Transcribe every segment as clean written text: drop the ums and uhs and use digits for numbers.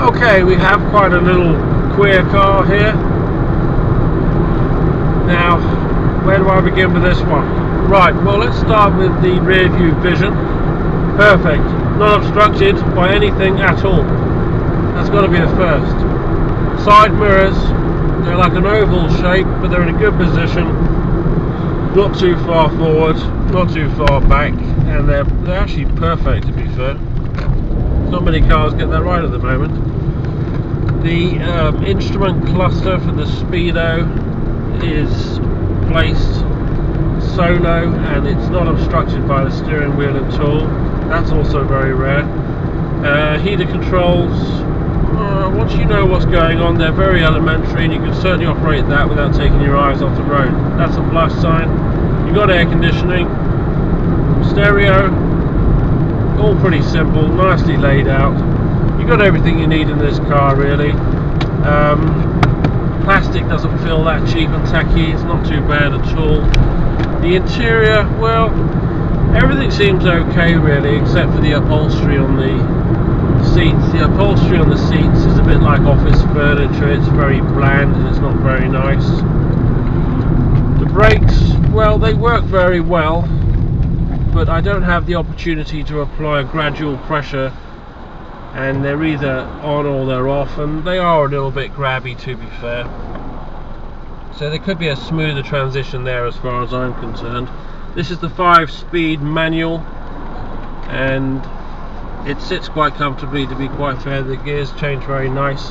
Okay, we have quite a little queer car here. Now, where do I begin with this one? Right, well, let's start with the rear view vision. Perfect, not obstructed by anything at all. That's got to be a first. Side mirrors, they're like an oval shape, but they're in a good position. Not too far forward, not too far back, and they're actually perfect, to be fair. Not many cars get that right at the moment. The instrument cluster for the speedo is placed solo, and it's not obstructed by the steering wheel at all. That's also very rare. Heater controls, once you know what's going on, they're very elementary, and you can certainly operate that without taking your eyes off the road. That's a plus sign. You've got air conditioning, stereo, all pretty simple, nicely laid out. You've got everything you need in this car, really. Plastic doesn't feel that cheap and tacky, it's not too bad at all. The interior, well, everything seems okay really, except for the upholstery on the seats. The upholstery on the seats is a bit like office furniture. It's very bland and it's not very nice. The brakes, well, they work very well, but I don't have the opportunity to apply a gradual pressure, and they're either on or they're off, and they are a little bit grabby, to be fair. So there could be a smoother transition there as far as I'm concerned. This is the 5-speed manual, and it sits quite comfortably, to be quite fair. The gears change very nice,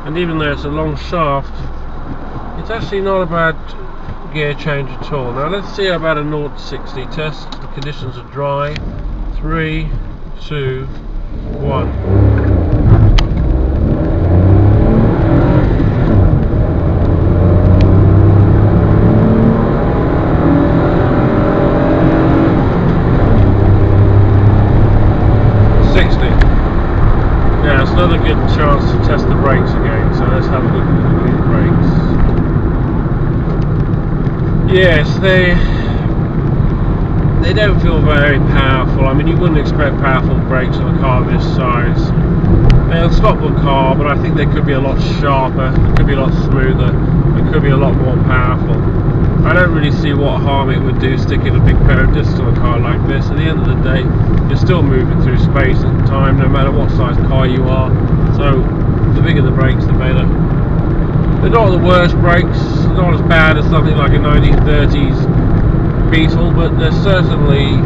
and even though it's a long shaft, it's actually not a bad gear change at all. Now let's see about a 0 to 60 test. The conditions are dry. 3, 2, 1. Another good chance to test the brakes again, so let's have a look at the brakes. Yes, they don't feel very powerful. I mean, you wouldn't expect powerful brakes on a car this size. They're a Scotland car, but I think they could be a lot sharper, they could be a lot smoother, they could be a lot more powerful. I don't really see what harm it would do sticking a big pair of discs on a car like this. At the end of the day, you're still moving through space and time, no matter what size car you are. So the bigger the brakes, the better. They're not the worst brakes, not as bad as something like a 1930s Beetle, but they're certainly,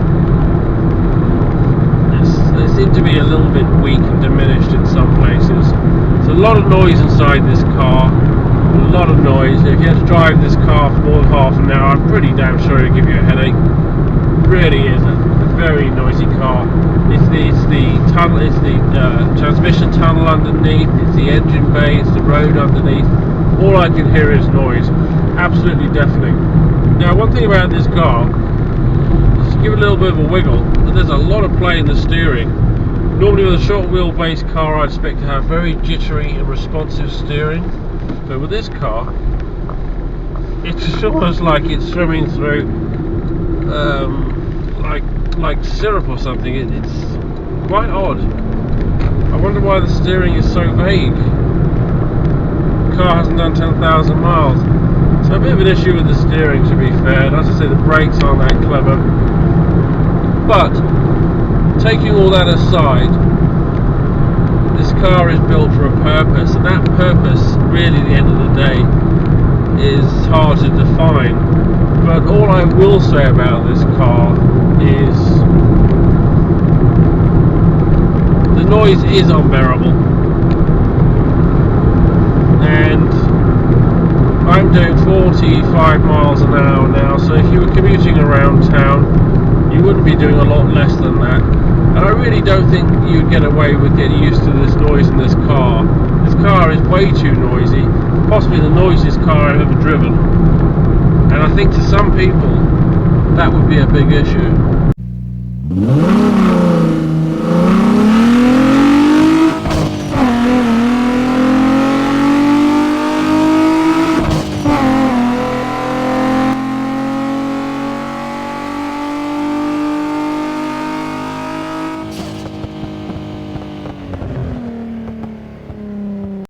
they seem to be a little bit weak and diminished in some places. There's a lot of noise inside this car. A lot of noise. If you had to drive this car for more than half an hour, I'm pretty damn sure it'll give you a headache. It really is a very noisy car. It's the tunnel, it's the transmission tunnel underneath, it's the engine bay, it's the road underneath. All I can hear is noise. Absolutely deafening. Now, one thing about this car, just give it a little bit of a wiggle, but there's a lot of play in the steering. Normally with a short wheelbase car, I'd expect to have very jittery and responsive steering. But with this car, it's almost like it's swimming through like syrup or something. It's quite odd. I wonder why the steering is so vague. The car hasn't done 10,000 miles. So a bit of an issue with the steering, to be fair. And as I say, the brakes aren't that clever. But taking all that aside, this car is built for a purpose, and that purpose, really, at the end of the day, is hard to define. But all I will say about this car is the noise is unbearable, and I'm doing 45 miles an hour now, so if you were commuting around town, you wouldn't be doing a lot less than that. And I really don't think you'd get away with getting used to this noise in this car. This car is way too noisy, possibly the noisiest car I've ever driven. And I think to some people, that would be a big issue.